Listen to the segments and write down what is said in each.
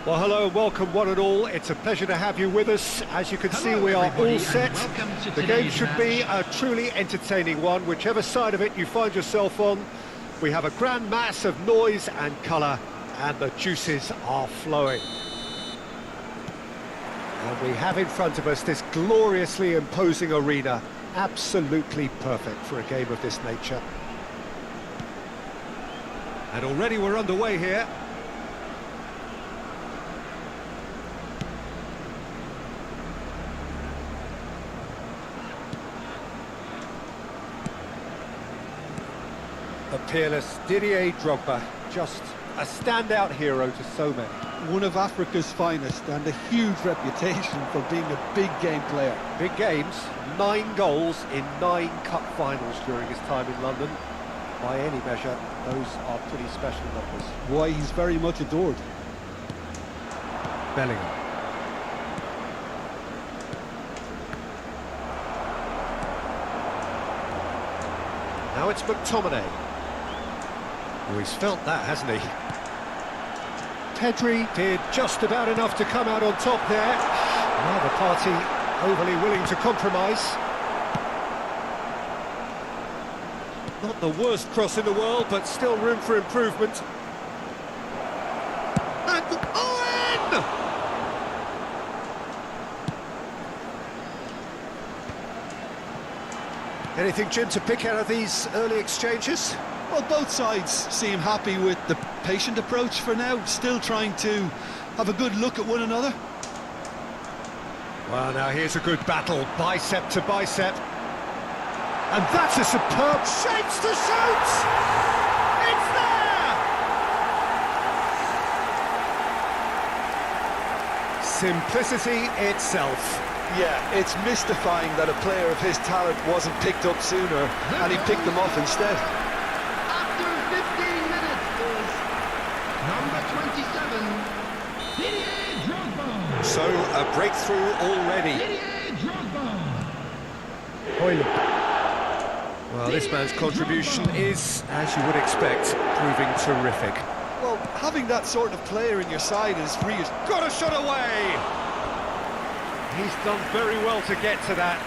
Well, hello and welcome one and all. It's a pleasure to have you with us. As you can see, we are all set. The game should be a truly entertaining one, whichever side of it you find yourself on. We have a grand mass of noise and colour, and the juices are flowing. And we have in front of us this gloriously imposing arena, absolutely perfect for a game of this nature. And already we're underway here. The peerless Didier Drogba, just a standout hero to so many. One of Africa's finest and a huge reputation for being a big game player. Big games, 9 goals in 9 cup finals during his time in London. By any measure, those are pretty special numbers. Why, he's very much adored. Bellingham. Now it's McTominay. Oh, he's felt that, hasn't he? Pedri did just about enough to come out on top there. Neither party overly willing to compromise. Not the worst cross in the world, but still room for improvement. And Owen! Anything, Jim, to pick out of these early exchanges? Well, both sides seem happy with the patient approach for now, still trying to have a good look at one another. Well, now here's a good battle, bicep to bicep. And that's a superb shapes to shoot! It's there! Simplicity itself. Yeah, it's mystifying that a player of his talent wasn't picked up sooner, and he picked them off instead. After 15 minutes is number 27, Didier Drogba. So, a breakthrough already. Didier Drogba. Well, this man's contribution is, as you would expect, proving terrific. Well, having that sort of player in your side is really... Got a shot away! He's done very well to get to that.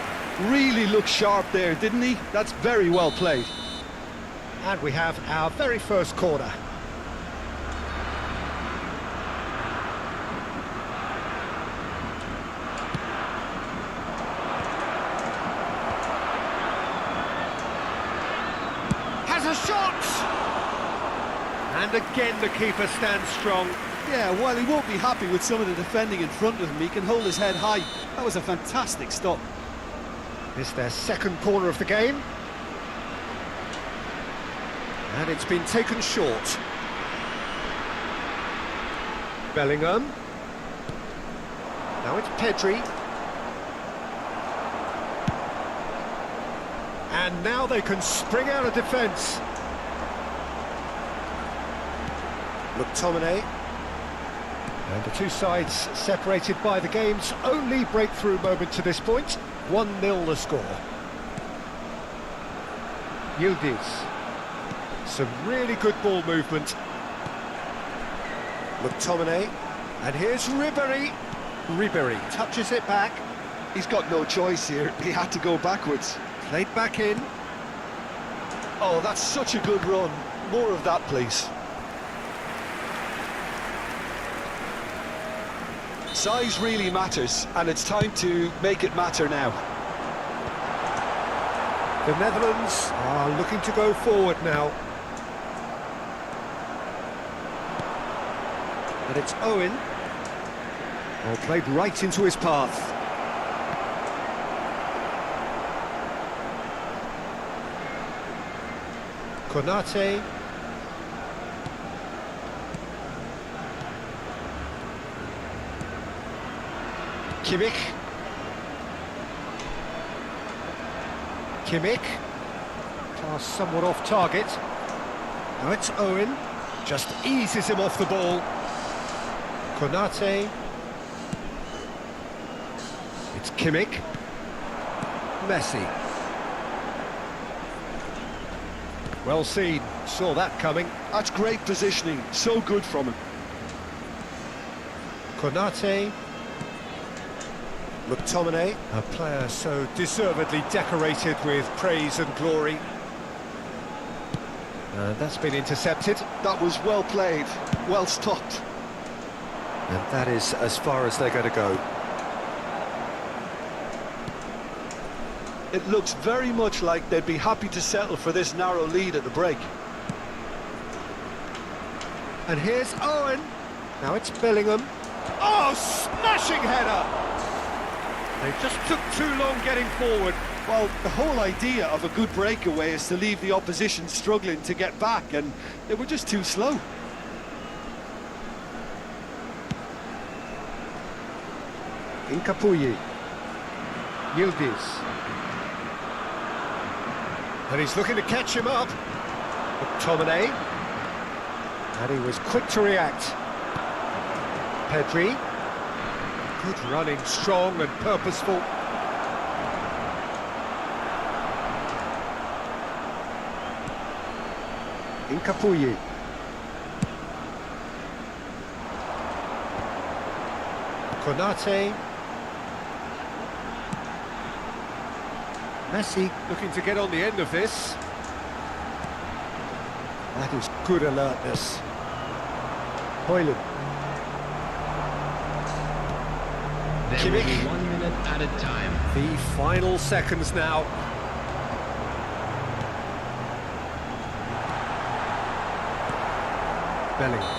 Really looked sharp there, didn't he? That's very well played. And we have our very first corner. Has a shot! And again the keeper stands strong. Yeah, while he won't be happy with some of the defending in front of him, he can hold his head high. That was a fantastic stop. It's their second corner of the game. And it's been taken short. Bellingham. Now it's Pedri. And now they can spring out of defence. McTominay. And the two sides separated by the game's only breakthrough moment to this point. 1-0 the score. Yildiz. Some really good ball movement. McTominay. And here's Ribéry. Ribéry touches it back. He's got no choice here. He had to go backwards. Played back in. Oh, that's such a good run. More of that, please. Size really matters, and it's time to make it matter now. The Netherlands are looking to go forward now. And it's Owen. Oh, played right into his path. Konate. Kimmich. Pass somewhat off target. Now it's Owen. Just eases him off the ball. Konate. It's Kimmich. Messi. Well seen. Saw that coming. That's great positioning. So good from him. Konate. McTominay, a player so deservedly decorated with praise and glory. And that's been intercepted. That was well played, well stopped. And that is as far as they're going to go. It looks very much like they'd be happy to settle for this narrow lead at the break. And here's Owen. Now it's Bellingham. Oh, smashing header! They just took too long getting forward. Well, the whole idea of a good breakaway is to leave the opposition struggling to get back, and they were just too slow. Incapuyi. Yildiz. And he's looking to catch him up. McTominay. And he was quick to react. Pedri. Good running, strong and purposeful. Incapuyi. Konate. Messi looking to get on the end of this. That is good alertness. Hoyland. There will be 1 minute at a time. The final seconds now. Bellingham.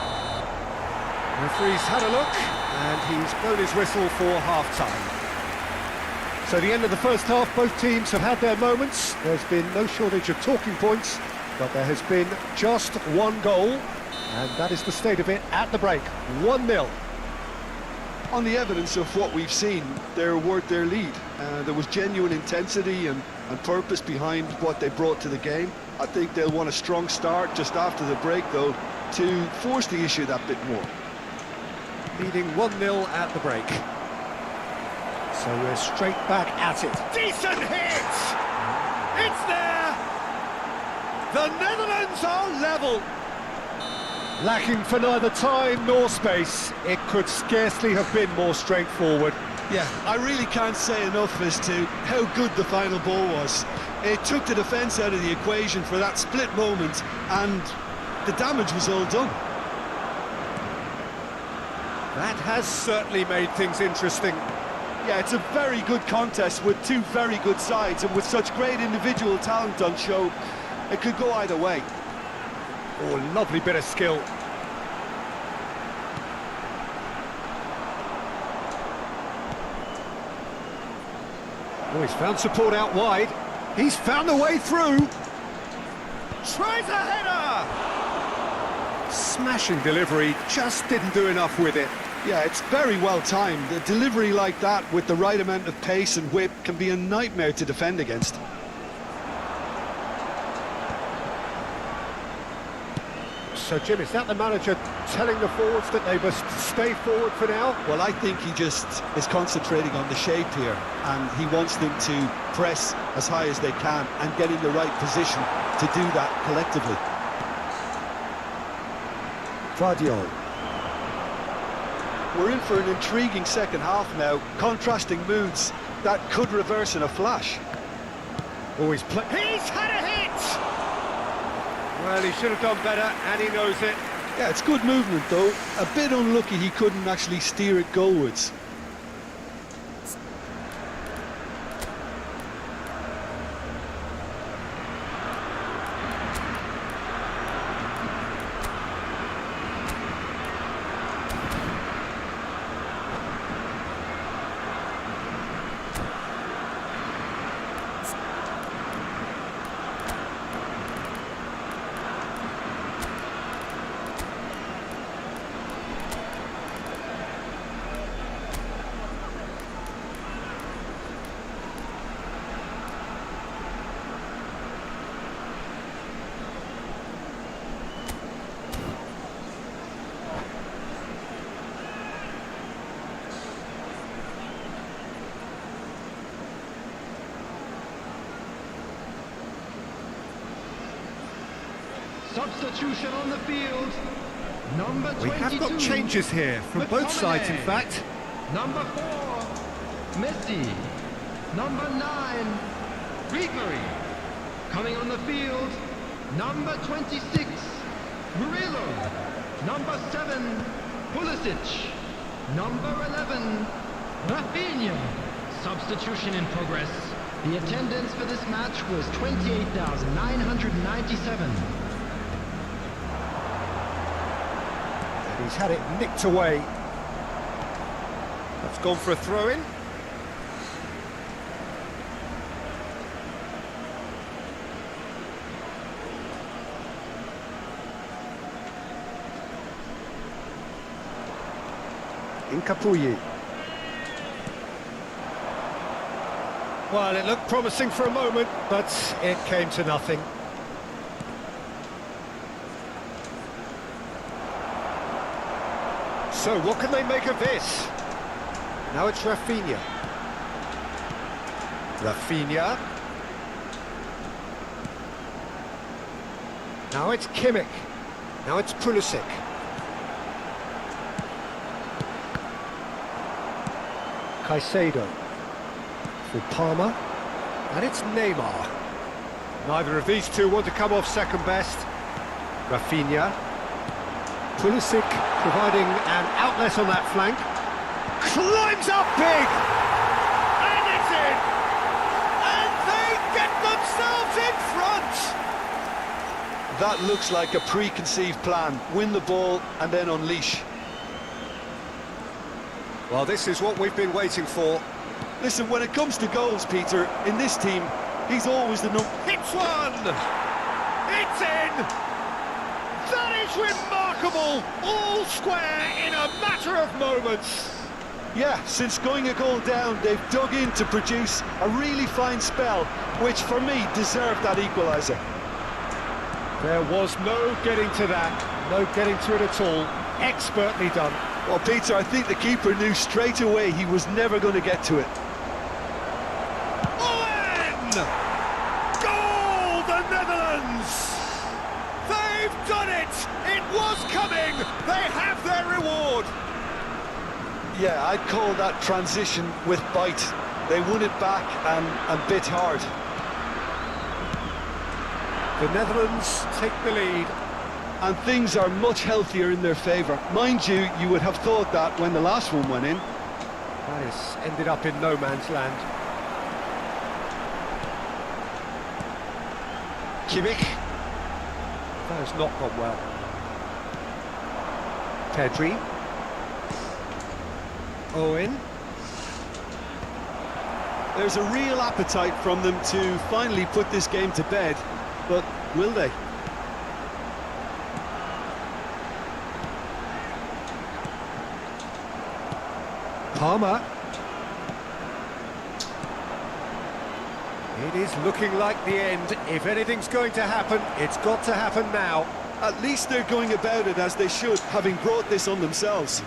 Referee's had a look, and he's blown his whistle for half-time. So the end of the first half, both teams have had their moments. There's been no shortage of talking points, but there has been just one goal, and that is the state of it at the break. 1-0. On the evidence of what we've seen, they're worth their lead. There was genuine intensity and purpose behind what they brought to the game. I think they'll want a strong start just after the break, though, to force the issue that bit more. Leading 1-0 at the break. So we're straight back at it. Decent hit! It's there! The Netherlands are level! Lacking for neither time nor space, it could scarcely have been more straightforward. Yeah, I really can't say enough as to how good the final ball was. It took the defence out of the equation for that split moment, and the damage was all done. That has certainly made things interesting. Yeah, it's a very good contest with two very good sides, and with such great individual talent on show, it could go either way. Oh, lovely bit of skill. Oh, he's found support out wide. He's found a way through. Tries a header! Smashing delivery, just didn't do enough with it. Yeah, it's very well timed. A delivery like that with the right amount of pace and whip can be a nightmare to defend against. So, Jim, is that the manager telling the forwards that they must stay forward for now? Well, I think he just is concentrating on the shape here, and he wants them to press as high as they can and get in the right position to do that collectively. Guardiola. We're in for an intriguing second half now, contrasting moods that could reverse in a flash. Always play. He's had a hit! Well, he should have done better, and he knows it. Yeah, it's good movement, though. A bit unlucky he couldn't actually steer it goalwards. Substitution on the field. Number 22. We have got changes here from both sides, in fact. Number 4, Messi. Number 9, Ribery. Coming on the field, number 26, Murillo. Number 7, Pulisic. Number 11, Rafinha. Substitution in progress. The attendance for this match was 28,997. And he's had it nicked away. That's gone for a throw-in. Incapuyi. Well, it looked promising for a moment, but it came to nothing. So, what can they make of this? Now it's Rafinha. Rafinha. Now it's Kimmich. Now it's Pulisic. Caicedo. For Palmer. And it's Neymar. Neither of these two want to come off second best. Rafinha. Pulisic providing an outlet on that flank. Climbs up big! And it's in! And they get themselves in front! That looks like a preconceived plan. Win the ball and then unleash. Well, this is what we've been waiting for. Listen, when it comes to goals, Peter, in this team, he's always the number... Hits one! It's in! That is remarkable! All square in a matter of moments! Yeah, since going a goal down, they've dug in to produce a really fine spell, which for me deserved that equaliser. There was no getting to that, no getting to it at all. Expertly done. Well, Peter, I think the keeper knew straight away he was never going to get to it. Goal, the Netherlands! They've done it! It was coming! They have their reward! Yeah, I'd call that transition with bite. They won it back and bit hard. The Netherlands take the lead. And things are much healthier in their favour. Mind you, you would have thought that when the last one went in. That has ended up in no man's land. Kimmich. That has not gone well. Pedri. Owen. There's a real appetite from them to finally put this game to bed, but will they? Palmer. It is looking like the end. If anything's going to happen, it's got to happen now. At least they're going about it as they should, having brought this on themselves.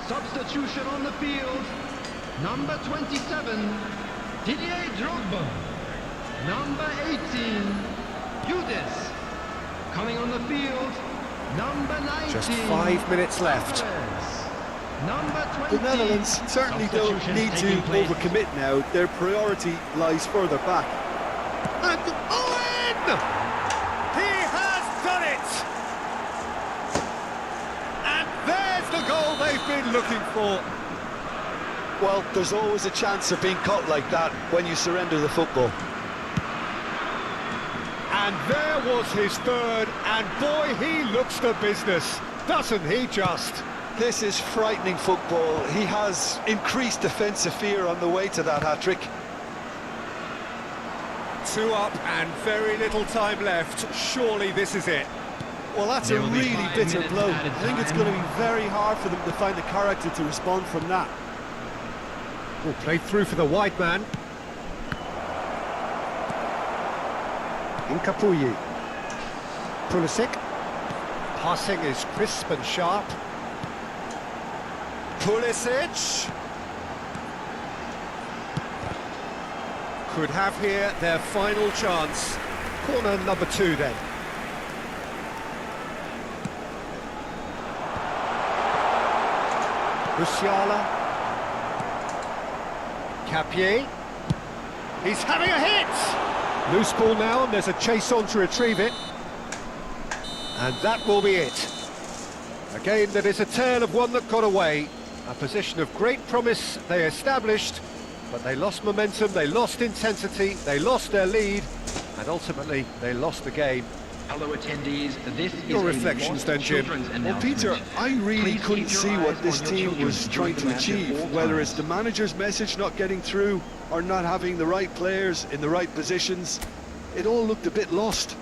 Substitution on the field. Number 27, Didier Drogba. Number 18, Judas. Coming on the field, number 19. Just 5 minutes left. Number 20. The Netherlands certainly don't need to overcommit now. Their priority lies further back. And Owen! He has done it! And there's the goal they've been looking for. Well, there's always a chance of being caught like that when you surrender the football. And there was his third, and boy, he looks the business, doesn't he just? This is frightening football. He has increased defensive fear on the way to that hat-trick. 2 up and very little time left. Surely this is it. Well, that's a really bitter blow. I think it's going to be very hard for them to find the character to respond from that. Well, played through for the wide man. Incapuyi. Pulisic. Passing is crisp and sharp. Pulisic. Could have here their final chance. Corner number 2 then. Musiala. Capier. He's having a hit! Loose ball now, and there's a chase on to retrieve it. And that will be it. A game that is a tale of one that got away. A position of great promise they established, but they lost momentum, they lost intensity, they lost their lead, and ultimately they lost the game. Hello attendees, this Your is reflections then, Jim? Well, Peter, I really couldn't see what this team was trying to achieve, whether it's the manager's message not getting through or not having the right players in the right positions. It all looked a bit lost.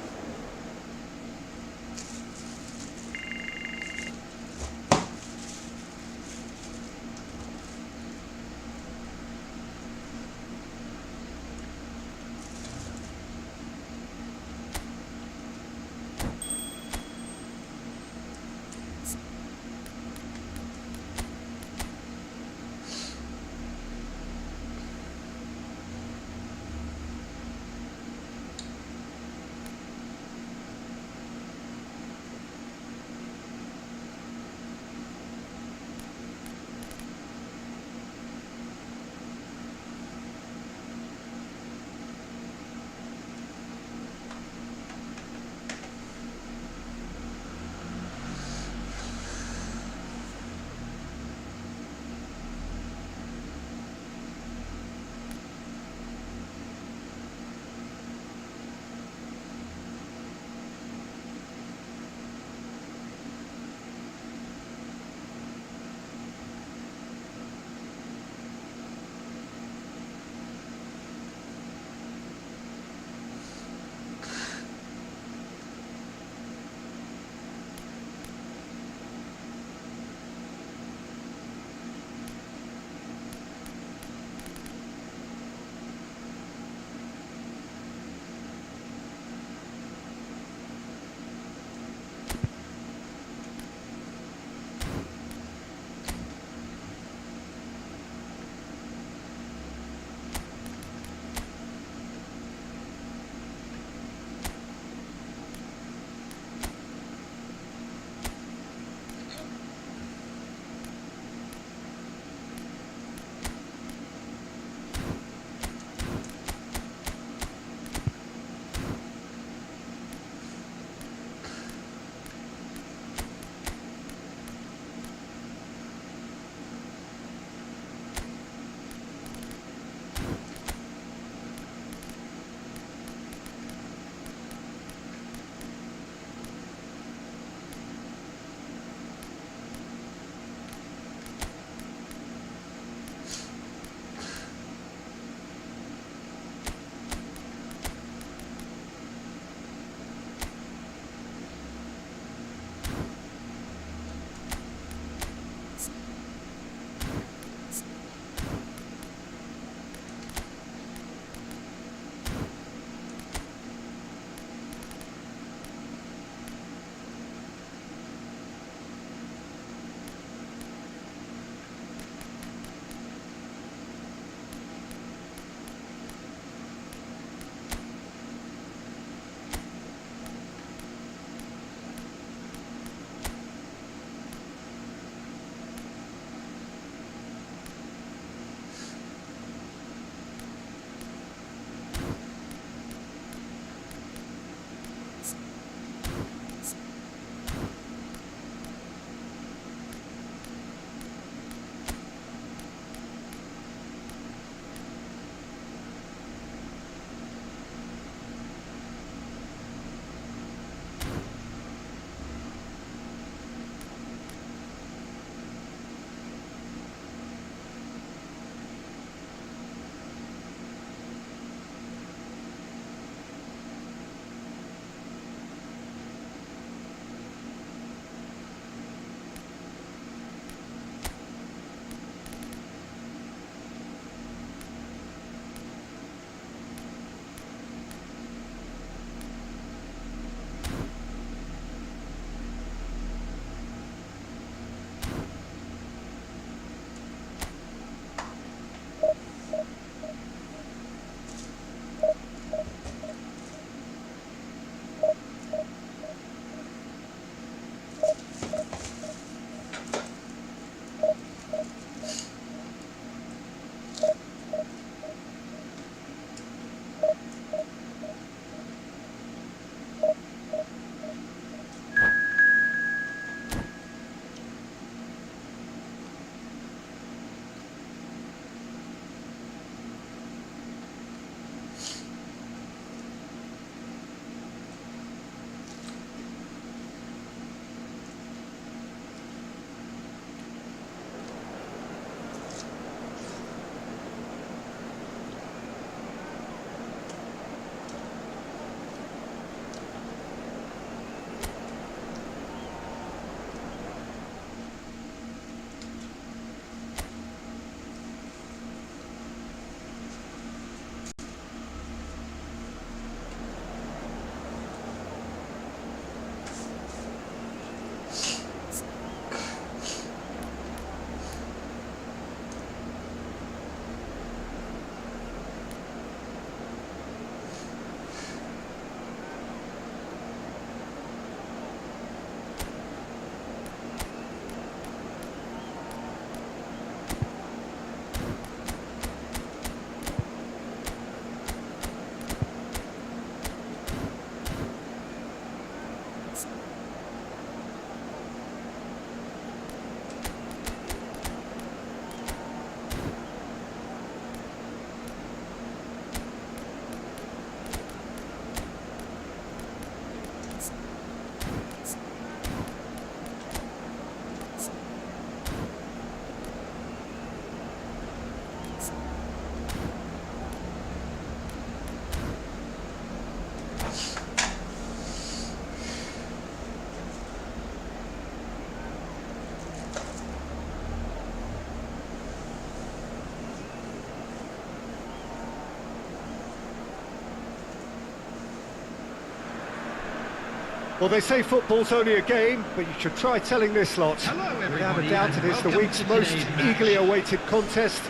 Well, they say football's only a game, but you should try telling this lot. Without a doubt, it is the week's most eagerly awaited contest.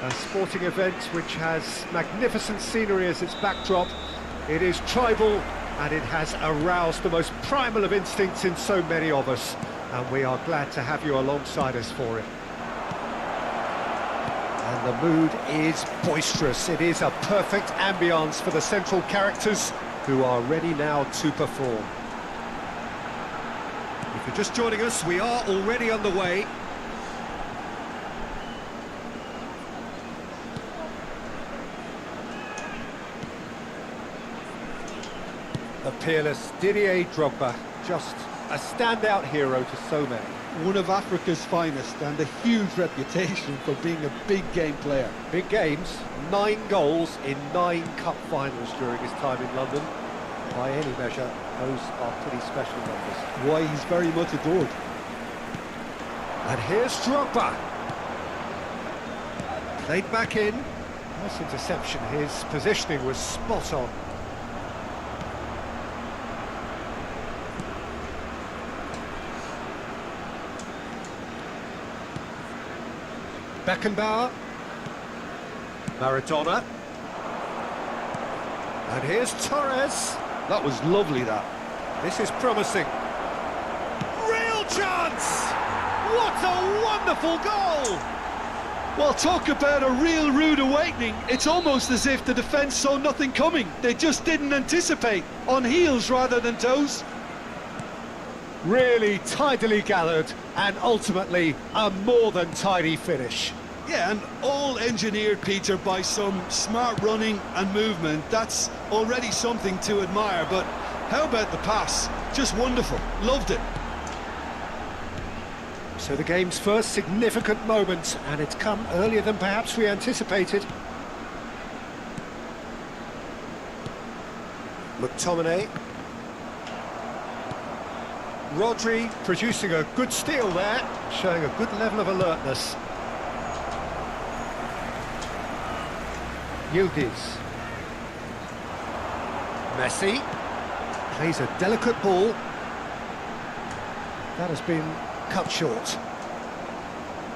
A sporting event which has magnificent scenery as its backdrop. It is tribal, and it has aroused the most primal of instincts in so many of us. And we are glad to have you alongside us for it. And the mood is boisterous. It is a perfect ambience for the central characters, who are ready now to perform. If you're just joining us, we are already underway. The peerless Didier Drogba, just a standout hero to so many. One of Africa's finest and a huge reputation for being a big game player. Big games, 9 goals in 9 cup finals during his time in London. By any measure, those are pretty special numbers. Why, he's very much adored. And here's Drogba. Played back in. Nice interception, his positioning was spot on. Beckenbauer. Maradona. And here's Torres. That was lovely, that. This is promising. Real chance! What a wonderful goal! Well, talk about a real rude awakening. It's almost as if the defence saw nothing coming. They just didn't anticipate. On heels rather than toes. Really tidily gathered, and ultimately a more than tidy finish. Yeah, and all engineered, Peter, by some smart running and movement. That's already something to admire, but how about the pass? Just wonderful. Loved it. So the game's first significant moment, and it's come earlier than perhaps we anticipated. McTominay. Rodri producing a good steal there, showing a good level of alertness. Yildiz. Messi plays a delicate ball. That has been cut short.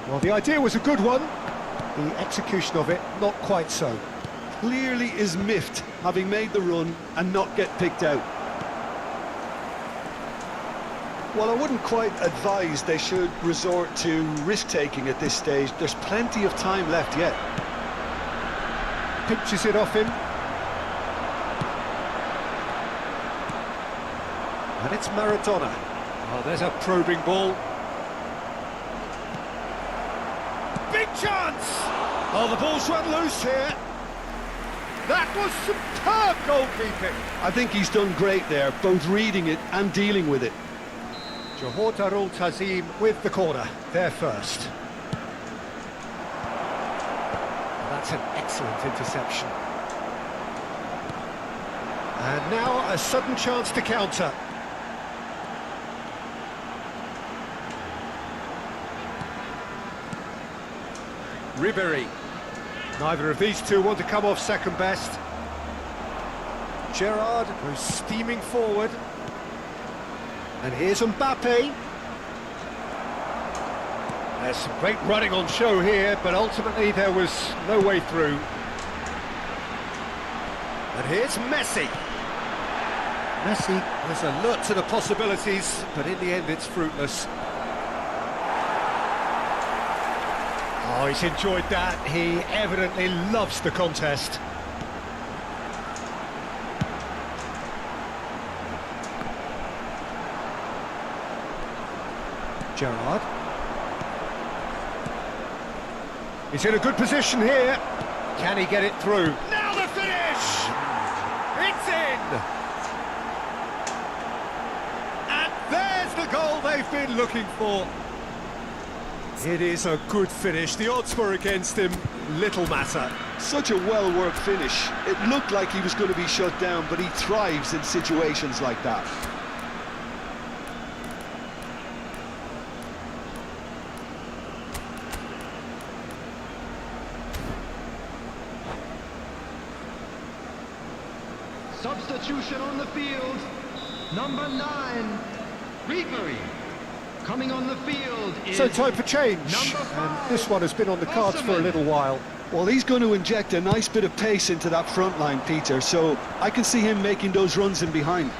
Well, the idea was a good one. The execution of it, not quite so. Clearly is miffed, having made the run and not get picked out. Well, I wouldn't quite advise they should resort to risk-taking at this stage. There's plenty of time left yet. Pinches it off him. And it's Maradona. Oh, there's a probing ball. Big chance! Oh, the ball's run loose here. That was superb goalkeeping. I think he's done great there, both reading it and dealing with it. Johor Darul Tazim with the corner, there first. That's an excellent interception. And now a sudden chance to counter. Ribéry. Neither of these two want to come off second best. Gerrard goes steaming forward. And here's Mbappe. There's some great running on show here, but ultimately there was no way through. And here's Messi. Messi was alert to the possibilities, but in the end it's fruitless. Oh, he's enjoyed that. He evidently loves the contest. Gerrard. He's in a good position here. Can he get it through? Now the finish! It's in! And there's the goal they've been looking for. It is a good finish. The odds were against him. Little matter. Such a well-worked finish. It looked like he was going to be shut down, but he thrives in situations like that. Substitution on the field. Number 9, Referee. Coming on the field is So time for change, number 5, and this one has been on the cards for a little while. Well, he's going to inject a nice bit of pace into that front line, Peter, so I can see him making those runs in behind.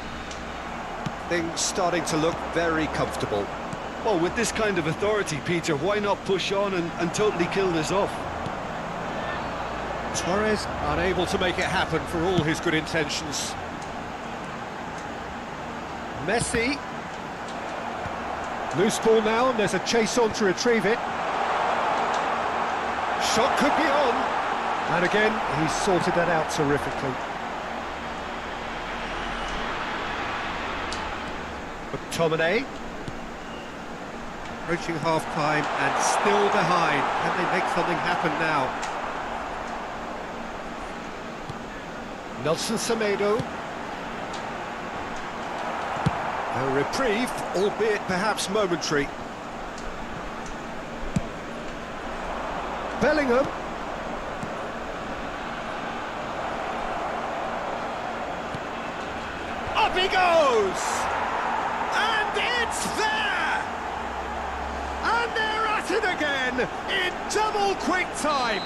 Things starting to look very comfortable. Well, with this kind of authority, Peter, why not push on and totally kill this off? Torres unable to make it happen for all his good intentions. Messi. Loose ball now, and there's a chase on to retrieve it. Shot could be on. And again, he's sorted that out terrifically. McTominay. Approaching half-time and still behind. Can they make something happen now? Nelson Semedo. A reprieve, albeit perhaps momentary. Bellingham. Up he goes! And it's there! And they're at it again in double quick time.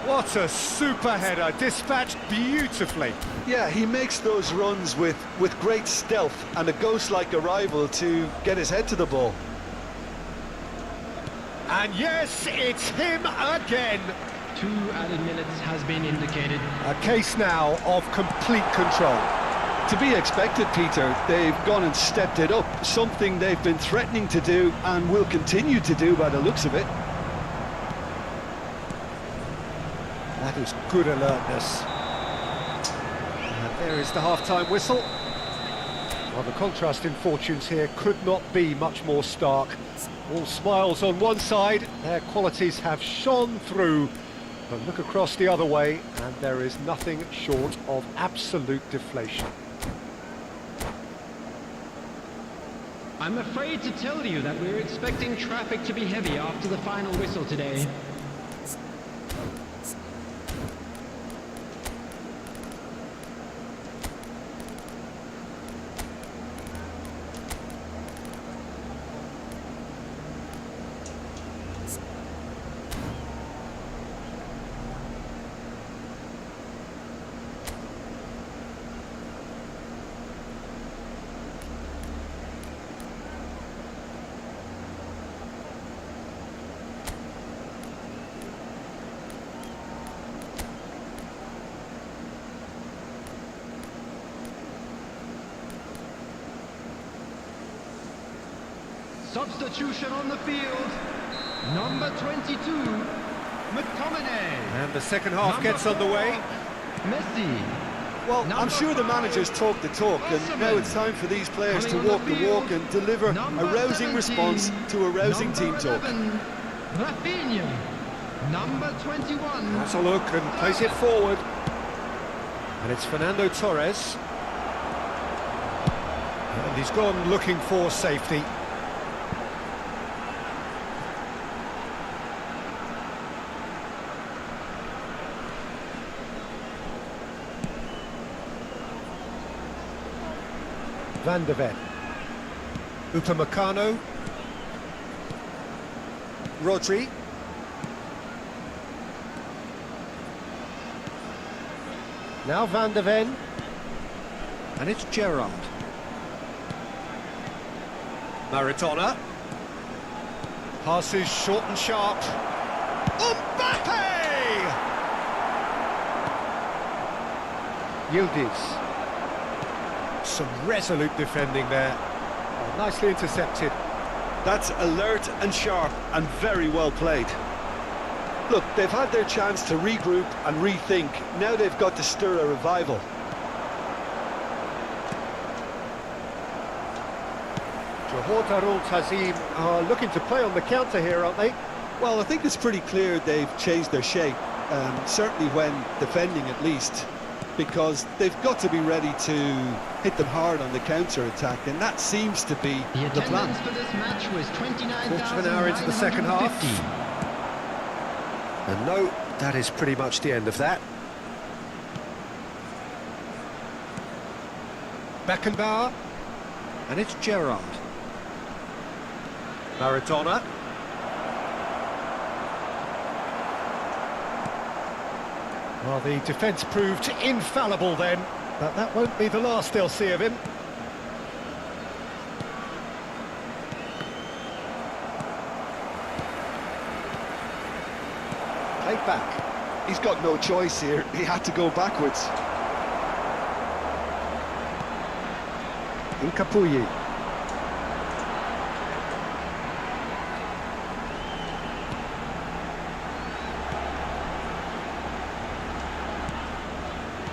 What a super header, dispatched beautifully. Yeah, he makes those runs with great stealth and a ghost-like arrival to get his head to the ball. And yes, it's him again. 2 added minutes has been indicated. A case now of complete control. To be expected, Peter, they've gone and stepped it up, something they've been threatening to do and will continue to do by the looks of it. That is good alertness. And there is the half-time whistle. Well, the contrast in fortunes here could not be much more stark. All smiles on one side, their qualities have shone through. But look across the other way, and there is nothing short of absolute deflation. I'm afraid to tell you that we're expecting traffic to be heavy after the final whistle today. Substitution on the field. Number 22, McTominay. And the second half gets underway. Messi. Well, I'm sure the managers talk the talk, and now it's time for these players to walk the walk and deliver a rousing response to a rousing team talk. Rafinha. Number 21. Has a look and plays it forward. And it's Fernando Torres. And he's gone looking for safety. Van de Ven. Upamecano. Rodri. Now Van de Ven. And it's Gerrard. Maradona. Passes short and sharp. Mbappe! Yildiz. Some resolute defending there. Oh, nicely intercepted. That's alert and sharp and very well played. Look, they've had their chance to regroup and rethink. Now they've got to stir a revival. Johor Darul Tazim are looking to play on the counter here, aren't they? Well, I think it's pretty clear they've changed their shape, certainly when defending at least, because they've got to be ready to hit them hard on the counter-attack, and that seems to be the plan. For this match was 29,950. Quarter of an hour into the second half. And no, that is pretty much the end of that. Beckenbauer, and it's Gerrard. Maradona. Well, the defence proved infallible then, but that won't be the last they'll see of him. Played back. He's got no choice here. He had to go backwards. Incapuyi.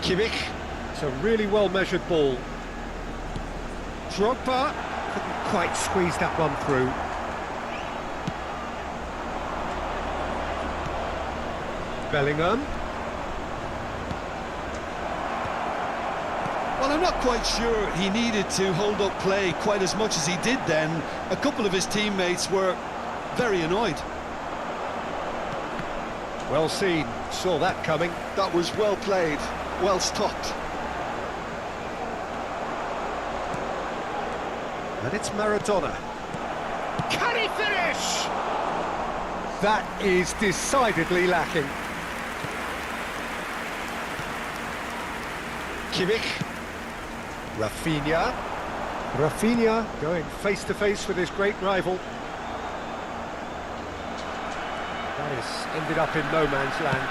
Kimmich. It's a really well-measured ball. Drogba couldn't quite squeeze that one through. Bellingham. Well, I'm not quite sure he needed to hold up play quite as much as he did then. A couple of his teammates were very annoyed. Well seen, saw that coming. That was well played, well stopped. And it's Maradona. Can he finish? That is decidedly lacking. Kimmich. Rafinha. Rafinha going face-to-face with his great rival. That has ended up in no man's land.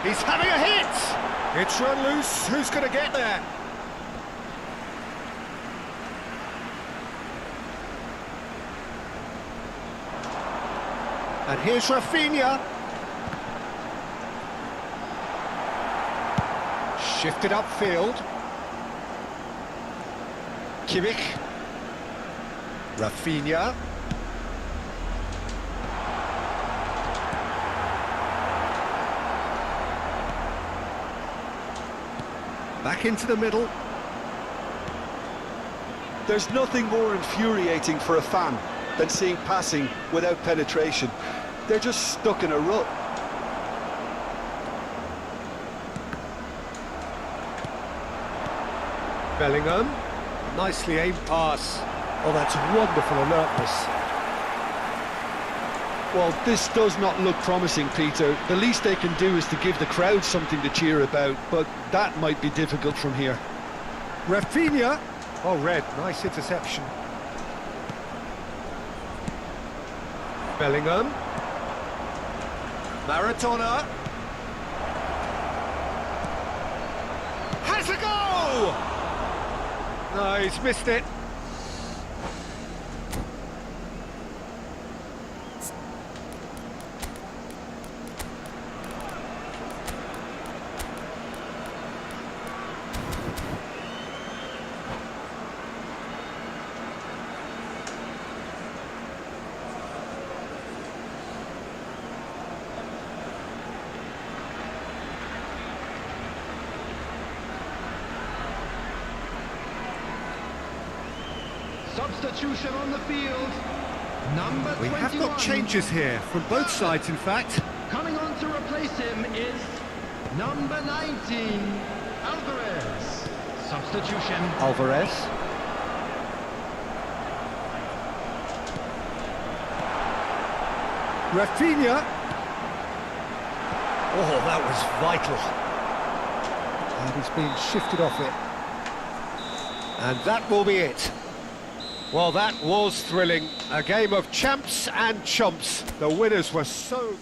He's having a hit! It's run loose, who's going to get there? And here's Rafinha. Shifted upfield. Kimmich. Rafinha. Back into the middle. There's nothing more infuriating for a fan than seeing passing without penetration. They're just stuck in a rut. Bellingham. Nicely aimed pass. Oh, that's wonderful alertness. Well, this does not look promising, Peter. The least they can do is to give the crowd something to cheer about, but that might be difficult from here. Rafinha. Oh, red. Nice interception. Bellingham. Maradona. Has a goal! No, he's missed it. Substitution on the field. Number 21. We have got changes here, from both sides in fact. Coming on to replace him is number 19, Alvarez. Substitution. Alvarez. Rafinha. Oh, that was vital. And he's been shifted off it. And that will be it. Well, that was thrilling. A game of champs and chumps. The winners were so...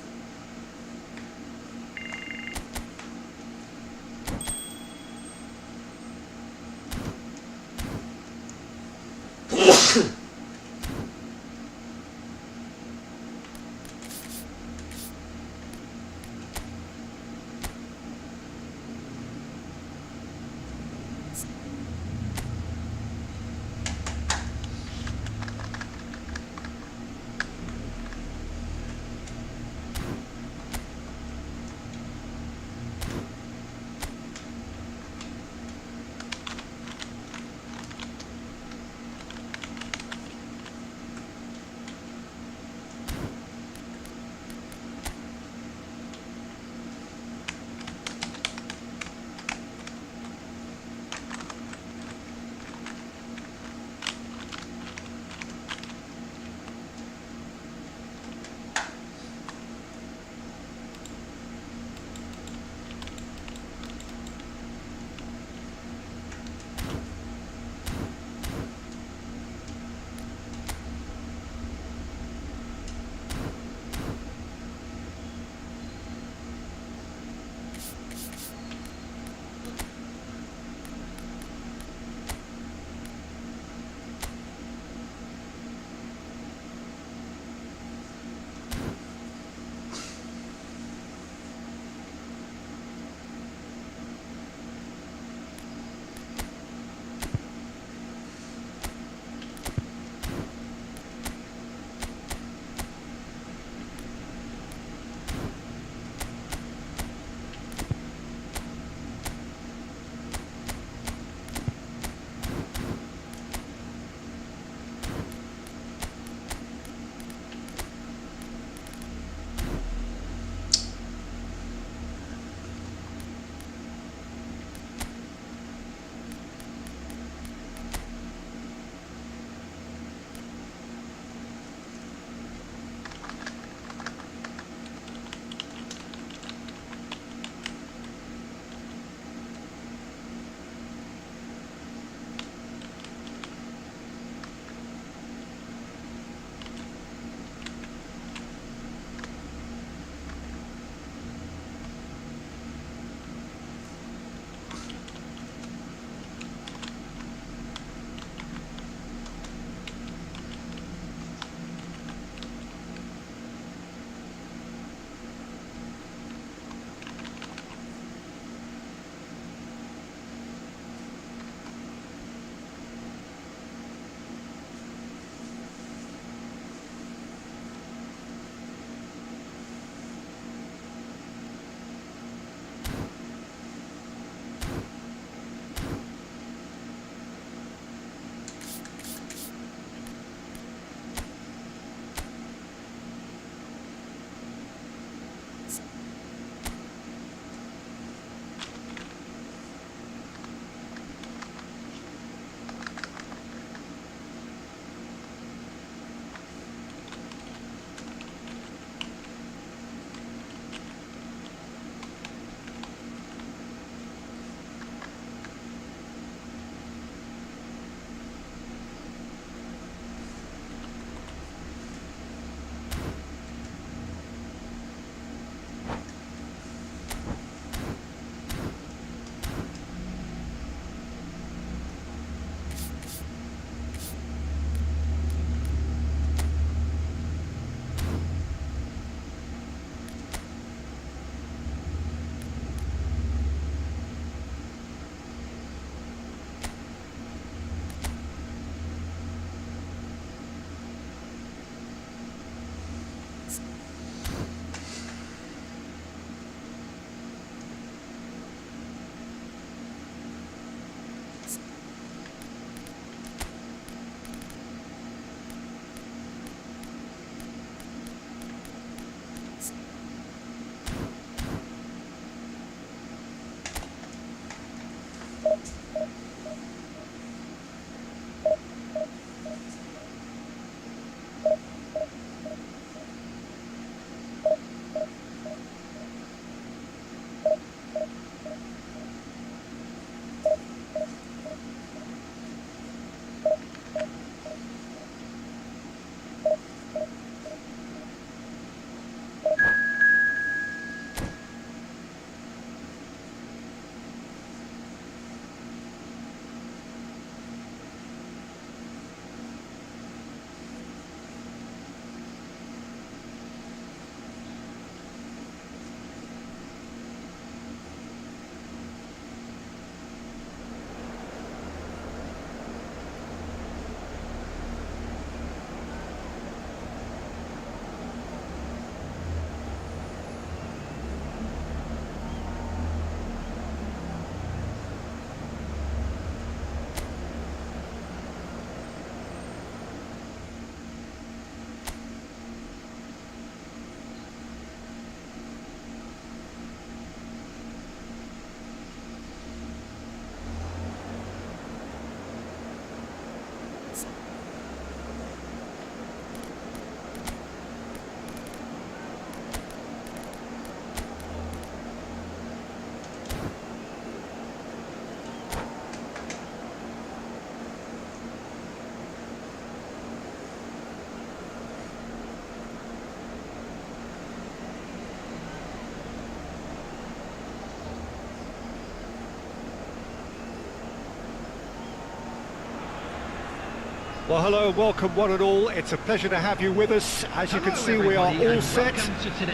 Well, hello and welcome one and all. It's a pleasure to have you with us. As you can see, we are all set.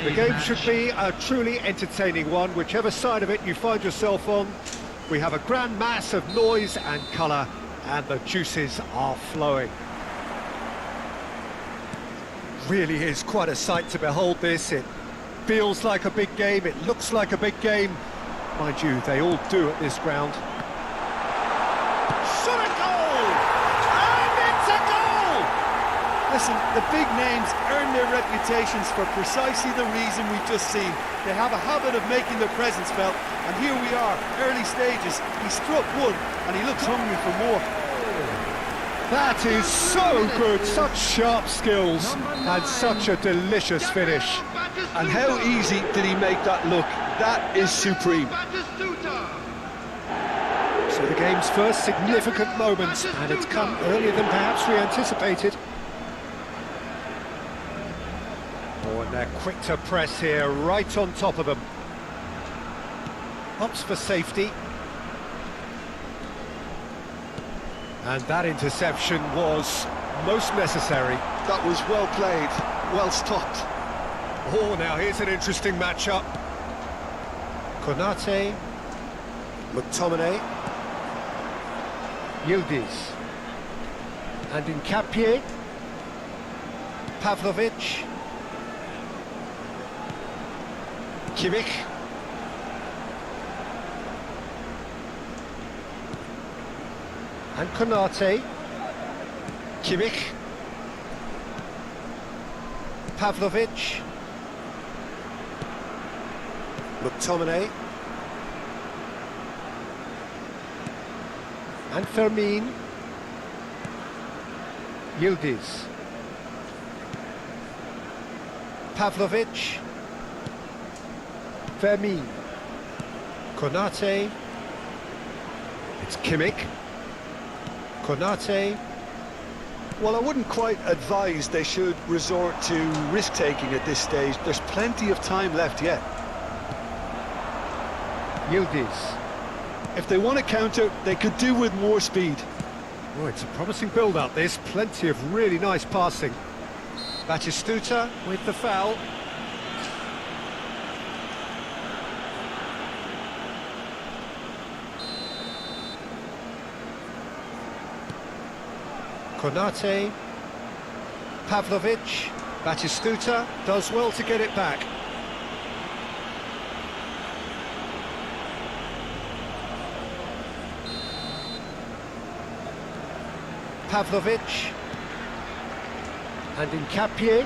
The game should be a truly entertaining one, whichever side of it you find yourself on. We have a grand mass of noise and colour, and the juices are flowing. Really is quite a sight to behold this. It feels like a big game, it looks like a big game. Mind you, they all do at this ground. Shot a goal! And it's a goal! Listen, the big names earn their reputations for precisely the reason we've just seen. They have a habit of making their presence felt, and here we are, early stages. He struck one, and he looks hungry for more. That is so good, such sharp skills, and such a delicious finish. And how easy did he make that look? That is supreme. So the game's first significant moment, and it's come earlier than perhaps we anticipated. Oh, and they're quick to press here, right on top of them. Opts for safety. And that interception was most necessary. That was well played, well stopped. Oh, now here's an interesting matchup. Konate, McTominay, Yildiz, and Nkapie, Pavlovic, Kimmich, and Konate, Kimmich, Pavlovic, McTominay, and Fermin, Yildiz, Pavlovic, Fermin, Konate, it's Kimmich, Konate. Well, I wouldn't quite advise they should resort to risk-taking at this stage. There's plenty of time left yet. Yildiz. If they want to counter, they could do with more speed. Oh, it's a promising build-up, this. Plenty of really nice passing. Batistuta with the foul. Konate, Pavlovic, Batistuta does well to get it back. Pavlovic and Nkapie.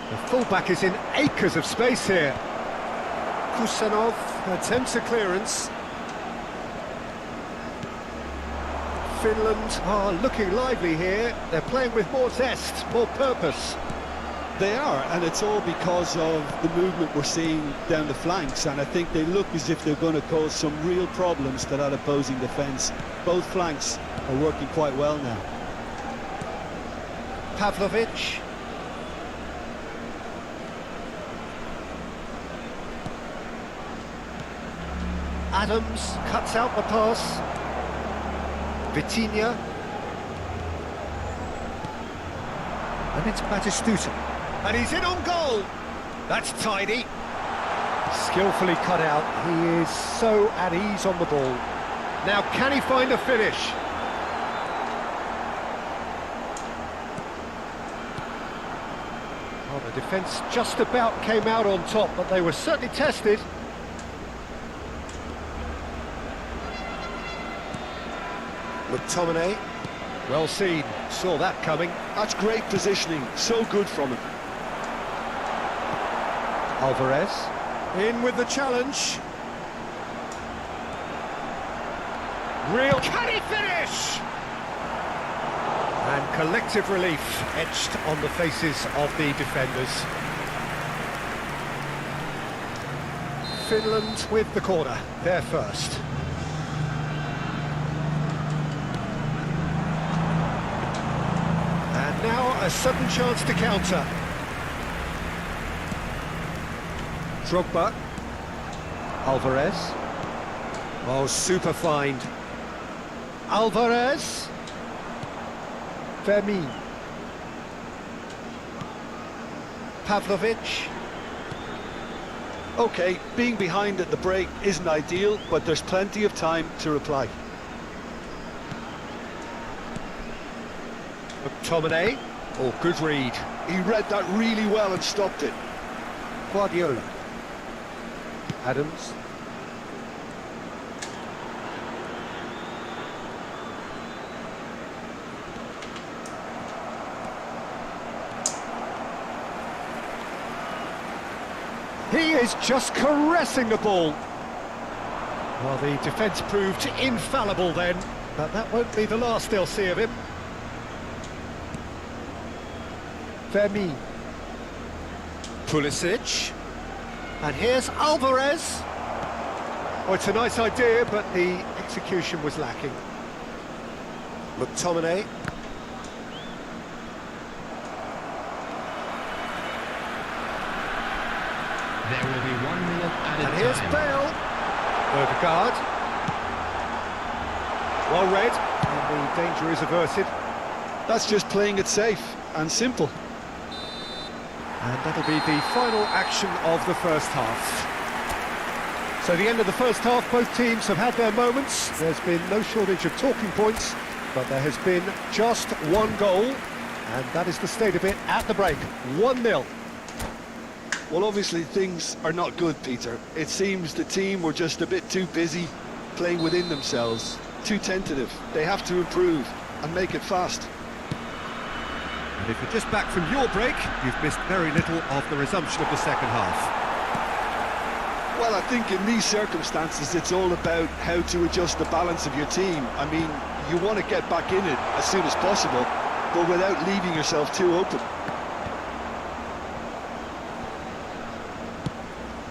The fullback is in acres of space here. Kusanov attempts a clearance. Finland are looking lively here. They're playing with more zest, more purpose. They are, and it's all because of the movement we're seeing down the flanks, and I think they look as if they're going to cause some real problems to that opposing defence. Both flanks are working quite well now. Pavlovic. Adams cuts out the pass. Vitinha. And it's Batistuta. And he's in on goal. That's tidy. Skillfully cut out. He is so at ease on the ball. Now, can he find a finish? Well, the defence just about came out on top, but they were certainly tested. McTominay. Well seen. Saw that coming. That's great positioning. So good from him. Alvarez. In with the challenge. Real. Can he finish? And collective relief etched on the faces of the defenders. Finland with the corner. They're first. And now a sudden chance to counter. Drogba. Alvarez. Oh, super find. Alvarez. Vermi. Pavlovic. Okay, being behind at the break isn't ideal, but there's plenty of time to reply. McTominay. Oh, good read. He read that really well and stopped it. Guardiola. Adams. He is just caressing the ball. Well, the defence proved infallible then, but that won't be the last they'll see of him. Vermi. Pulisic. And here's Alvarez. Oh, it's a nice idea, but the execution was lacking. McTominay. There will be 1 minute added And here's time. Bale. Odegaard. Well read, and the danger is averted. That's just playing it safe and simple. And that'll be the final action of the first half. So the end of the first half, both teams have had their moments. There's been no shortage of talking points, but there has been just one goal, and that is the state of it at the break. 1-0. Well, obviously things are not good, Peter. It seems the team were just a bit too busy playing within themselves, too tentative. They have to improve and make it fast. And if you're just back from your break, you've missed very little of the resumption of the second half. Well, I think in these circumstances, it's all about how to adjust the balance of your team. I mean, you want to get back in it as soon as possible, but without leaving yourself too open.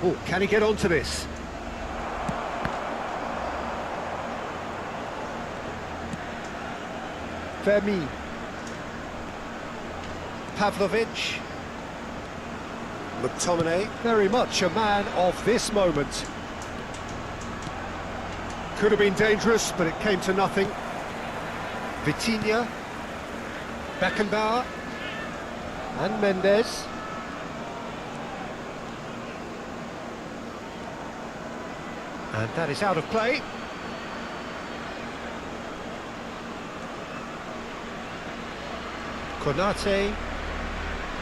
Oh, can he get onto this? Vermi. Pavlovic. McTominay, very much a man of this moment. Could have been dangerous, but it came to nothing. Vitinha. Beckenbauer. And Mendes. And that is out of play. Konate.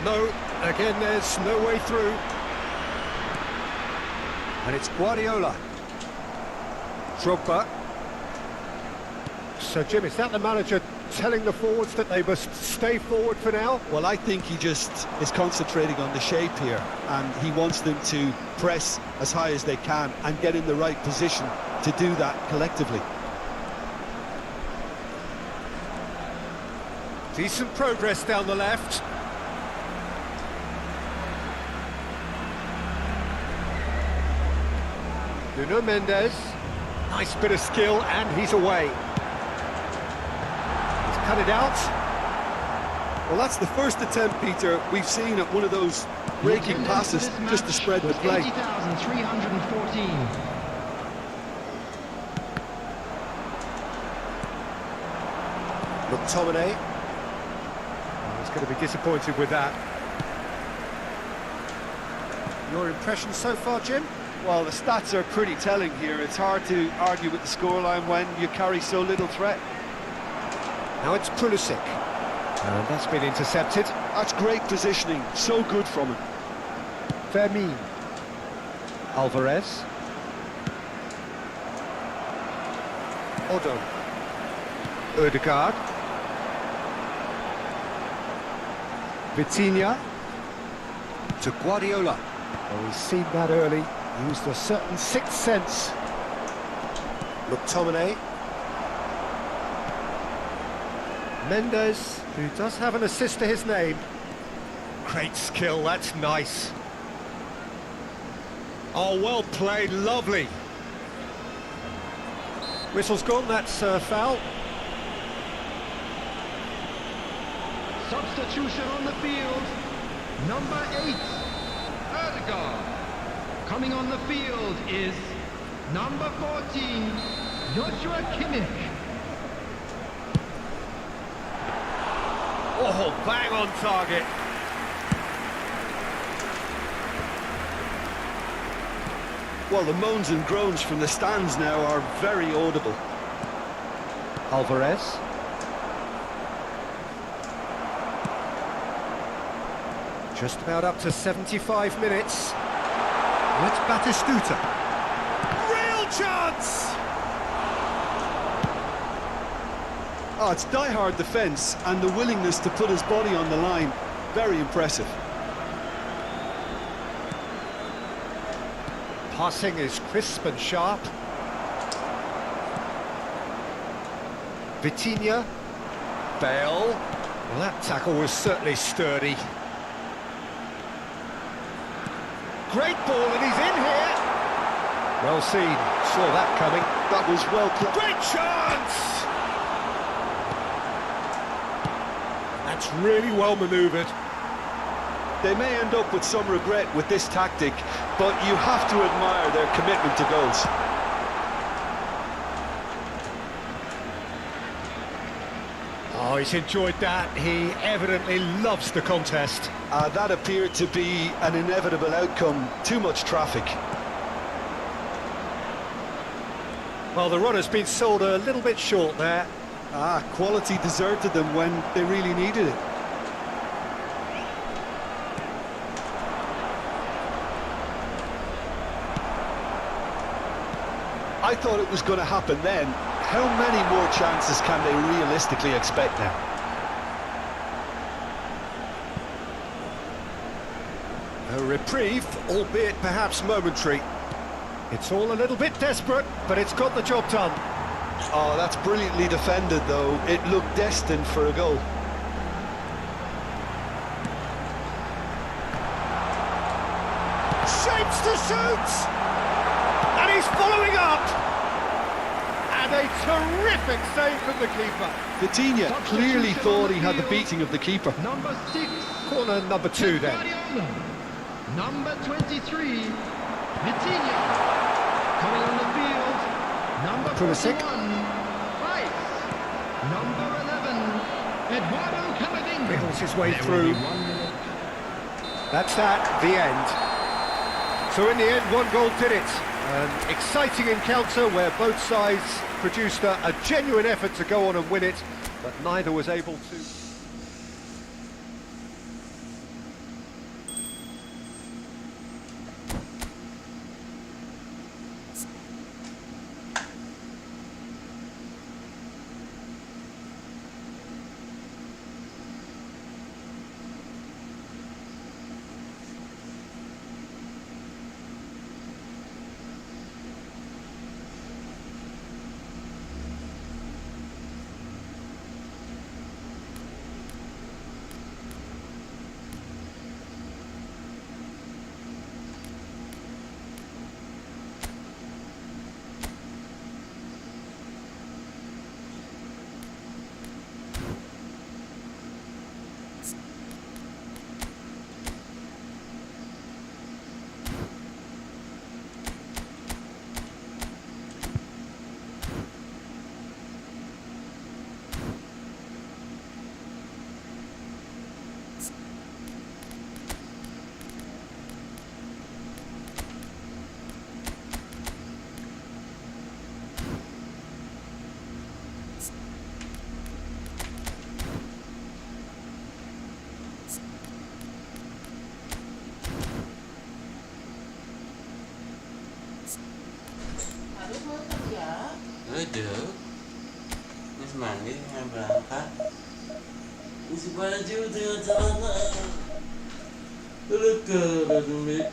No, again there's no way through. And it's Guardiola. Drogba. So Jim, is that the manager telling the forwards that they must stay forward for now? Well, I think he just is concentrating on the shape here, and he wants them to press as high as they can and get in the right position to do that collectively. Decent progress down the left. Nuno Mendes. Nice bit of skill, and he's away. He's cut it out. Well, that's the first attempt, Peter, we've seen at one of those breaking passes just to spread the play. 80,314. McTominay. He's going to be disappointed with that. Your impression so far, Jim? Well, the stats are pretty telling here. It's hard to argue with the scoreline when you carry so little threat. Now it's Pulisic. And that's been intercepted. That's great positioning, so good from him. Vermi. Alvarez. Odo. Odegaard. Vitinha. To Guardiola. Oh, he's seen that early. Used a certain sixth sense. McTominay. Mendes, who does have an assist to his name. Great skill, that's nice. Oh, well played, lovely. Whistle's gone, that's a foul. Substitution on the field. Number 8, Odegaard. Coming on the field is number 14, Joshua Kimmich. Oh, bang on target. Well, the moans and groans from the stands now are very audible. Alvarez. Just about up to 75 minutes. With Batistuta. Real chance! Oh, it's die-hard defence and the willingness to put his body on the line. Very impressive. Passing is crisp and sharp. Vitinha. Bale. Well, that tackle was certainly sturdy. Great ball, and he's in here. Well seen. Saw that coming. That was well played. Great chance! That's really well manoeuvred. They may end up with some regret with this tactic, but you have to admire their commitment to goals. Oh, he's enjoyed that. He evidently loves the contest. That appeared to be an inevitable outcome. Too much traffic. Well, the run has been sold a little bit short there. Quality deserted them when they really needed it. I thought it was going to happen then. How many more chances can they realistically expect now? A reprieve, albeit perhaps momentary. It's all a little bit desperate, but it's got the job done. Oh, that's brilliantly defended, though. It looked destined for a goal. Shapes to shoot! And he's following up! And a terrific save from the keeper. Vitinha clearly thought he had the beating of the keeper. Number 6. Corner number 2 then. Guardiola. Number 23. Vitinha. Coming on the field. Number Pulisic. 41. Rice. Number 11. Eduardo Camavinga. Wriggles his way There through. will be 1 minute. That's that, the end. So in the end, 1 goal did it. An exciting encounter where both sides produced a genuine effort to go on and win it, but neither was able to. Duduk. Mas mandi dengan berangkat. Isi baju dengan celana. Lega dulu.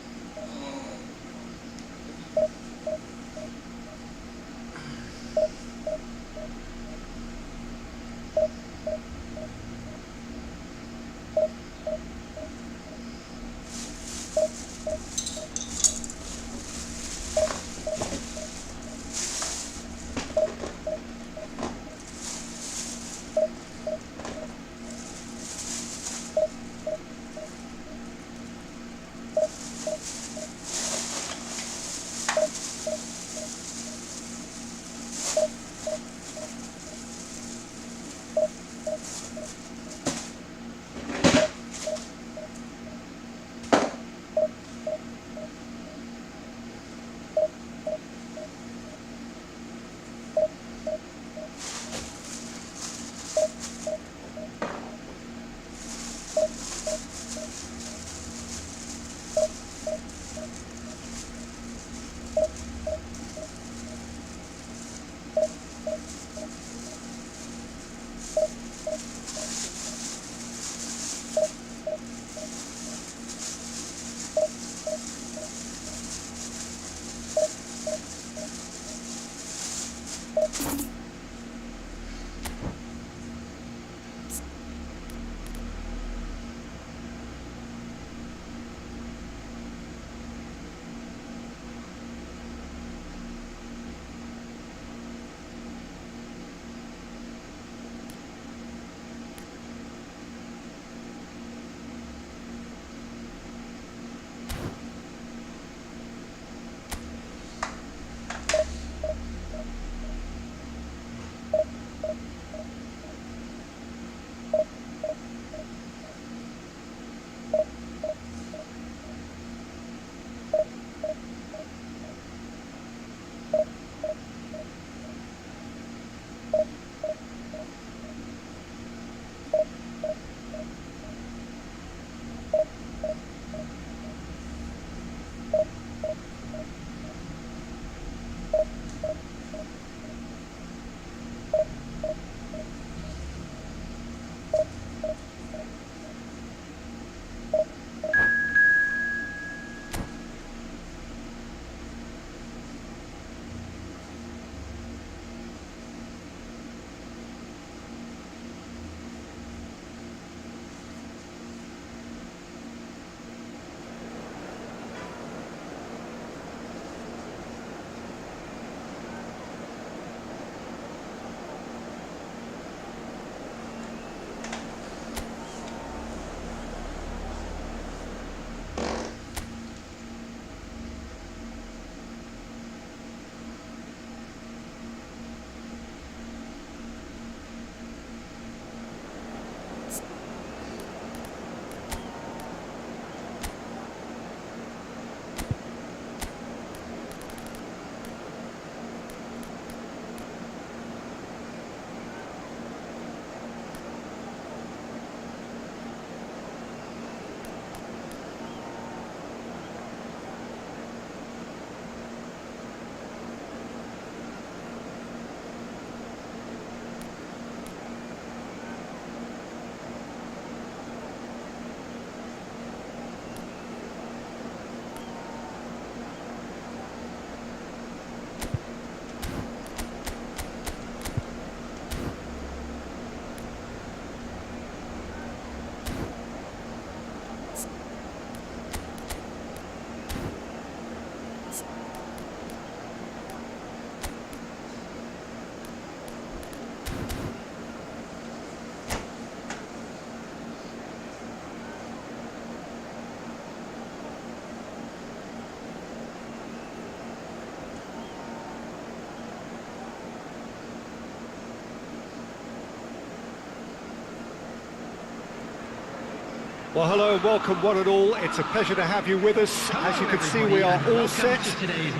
Well, hello and welcome one and all. It's a pleasure to have you with us. As you can see, we are all set.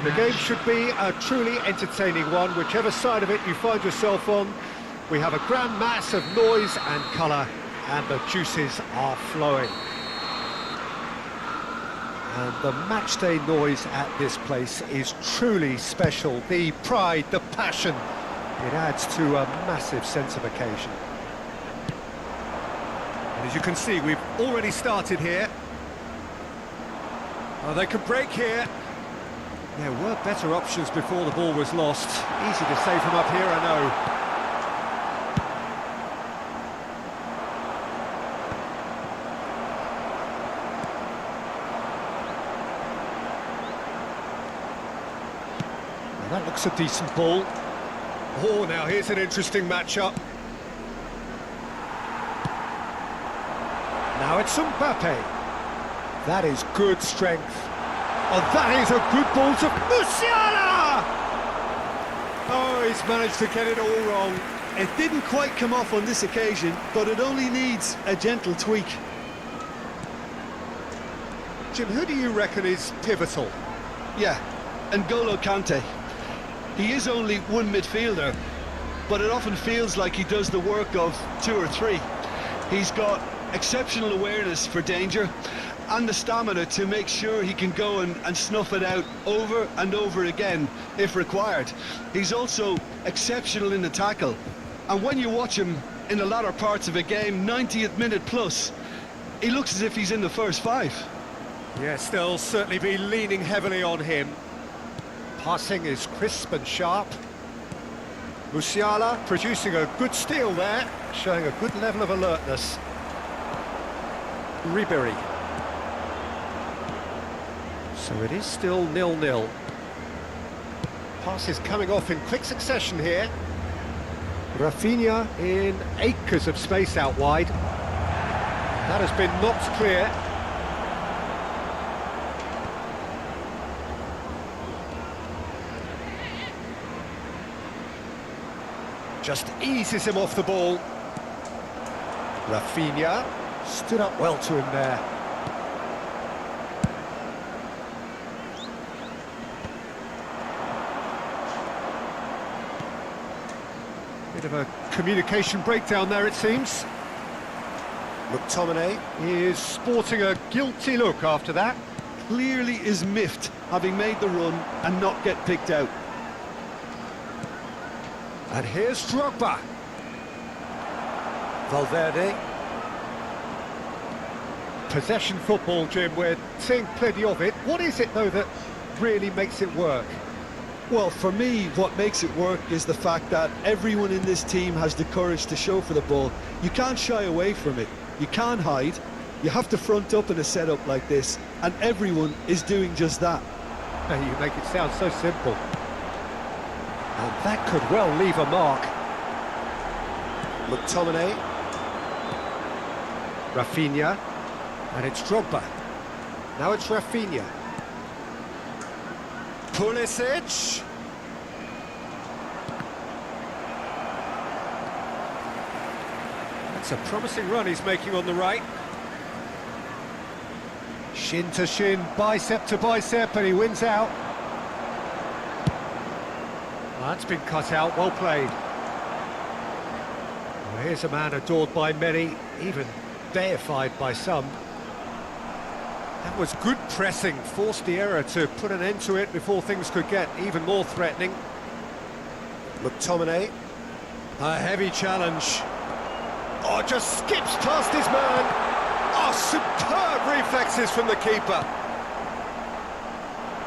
The game should be a truly entertaining one, whichever side of it you find yourself on. We have a grand mass of noise and colour, and the juices are flowing. And the matchday noise at this place is truly special. The pride, the passion, it adds to a massive sense of occasion. And as you can see, we've already started here. Oh, they could break here. There were better options before the ball was lost. Easy to save from up here, I know. Well, that looks a decent ball. Oh, now here's an interesting matchup. Now it's Mbappe. That is good strength. Oh, that is a good ball to Musiala! Oh, he's managed to get it all wrong. It didn't quite come off on this occasion, but it only needs a gentle tweak. Jim, who do you reckon is pivotal? Yeah, N'Golo Kante. He is only one midfielder, but it often feels like he does the work of two or three. He's got exceptional awareness for danger and the stamina to make sure he can go and snuff it out over and over again if required. He's also exceptional in the tackle, and when you watch him in the latter parts of a game, 90th minute plus, he looks as if he's in the first five. Yes, they'll certainly be leaning heavily on him. Passing is crisp and sharp. Musiala producing a good steal there, showing a good level of alertness. Ribery. So it is still 0-0. Passes coming off in quick succession here. Rafinha in acres of space out wide. That has been knocked clear. Just eases him off the ball. Rafinha stood up well to him there. Bit of a communication breakdown there, it seems. McTominay is sporting a guilty look after that. Clearly is miffed, having made the run and not get picked out. And here's Drogba. Valverde. Possession football, Jim, we're seeing plenty of it. What is it, though, that really makes it work? Well, for me, what makes it work is the fact that everyone in this team has the courage to show for the ball. You can't shy away from it. You can't hide. You have to front up in a setup like this, and everyone is doing just that. You make it sound so simple. And that could well leave a mark. McTominay. Rafinha. And it's Drogba. Now it's Rafinha. Pulisic. That's a promising run he's making on the right. Shin to shin, bicep to bicep, and he wins out. Well, that's been cut out, well played. Well, here's a man adored by many, even deified by some. That was good pressing, forced the error to put an end to it before things could get even more threatening. McTominay. A heavy challenge. Oh, just skips past his man. Oh, superb reflexes from the keeper.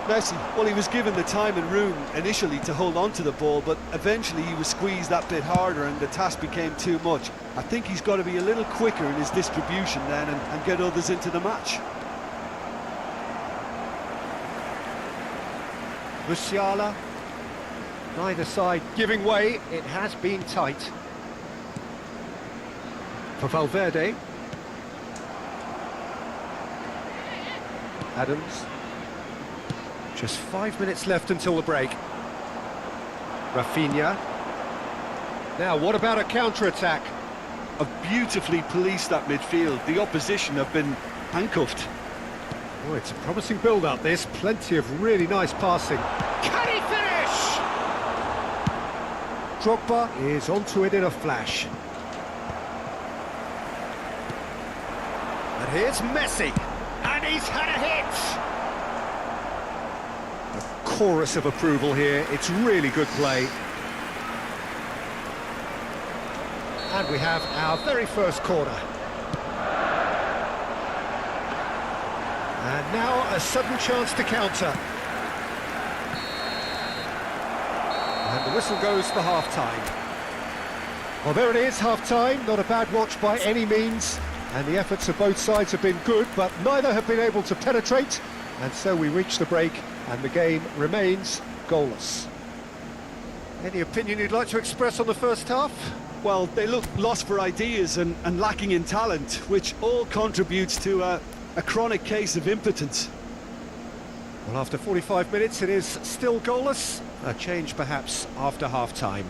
Messi, well, he was given the time and room initially to hold on to the ball, but eventually he was squeezed that bit harder and the task became too much. I think he's got to be a little quicker in his distribution then and get others into the match. Musiala, neither side giving way, it has been tight. For Valverde. Adams. Just 5 minutes left until the break. Rafinha. Now, what about a counter-attack? Have beautifully policed that midfield. The opposition have been handcuffed. Oh, it's a promising build-up, this. Plenty of really nice passing. Can he finish? Drogba is onto it in a flash. And here's Messi. And he's had a hit! A chorus of approval here. It's really good play. And we have our very first corner. And now a sudden chance to counter. And the whistle goes for half-time. Well, there it is, half-time. Not a bad watch by any means. And the efforts of both sides have been good, but neither have been able to penetrate. And so we reach the break, and the game remains goalless. Any opinion you'd like to express on the first half? Well, they look lost for ideas and lacking in talent, which all contributes to a chronic case of impotence. Well, after 45 minutes, it is still goalless. A change, perhaps, after half-time.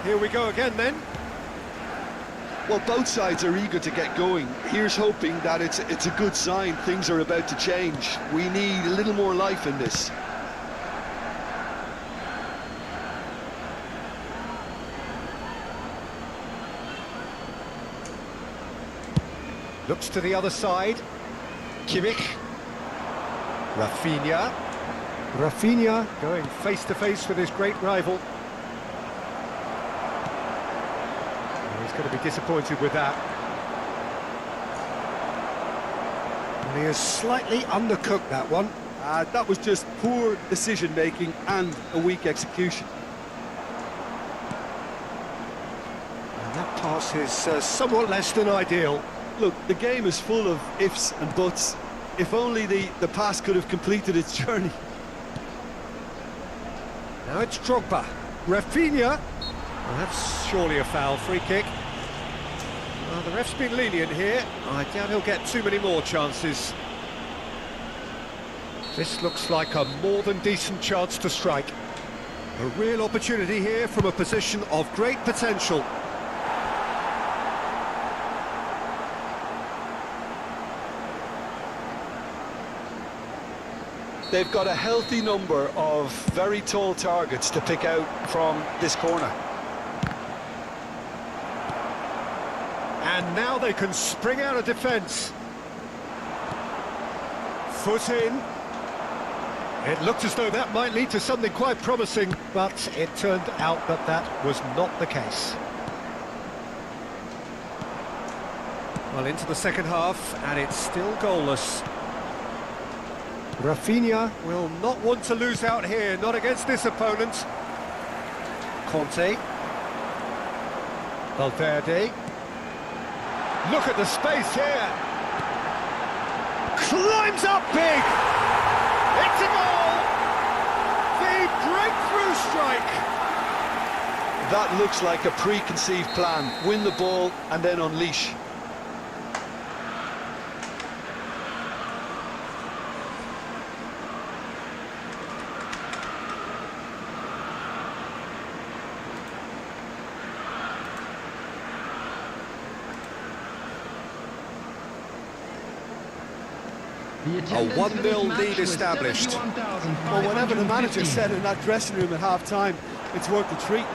Here we go again, then. Well, both sides are eager to get going. Here's hoping that it's a good sign. Things are about to change. We need a little more life in this. Looks to the other side. Kimmich. Rafinha. Rafinha going face-to-face with his great rival. And he's going to be disappointed with that. And he has slightly undercooked that one. That was just poor decision-making and a weak execution. And that pass is somewhat less than ideal. Look, the game is full of ifs and buts. If only the pass could have completed its journey. Now it's Drogba. Rafinha. Well, that's surely a foul. Free kick. Well, the ref's been lenient here. I doubt he'll get too many more chances. This looks like a more than decent chance to strike. A real opportunity here from a position of great potential. They've got a healthy number of very tall targets to pick out from this corner. And now they can spring out of defence. Foot in. It looked as though that might lead to something quite promising, but it turned out that that was not the case. Well, into the second half, and it's still goalless. Rafinha will not want to lose out here, not against this opponent. Conte. Valverde. Look at the space here. Climbs up big. It's a goal. The breakthrough strike. That looks like a preconceived plan. Win the ball and then unleash. A 1-0 lead established. Well, whatever the manager said in that dressing room at half-time, it's worth the treat.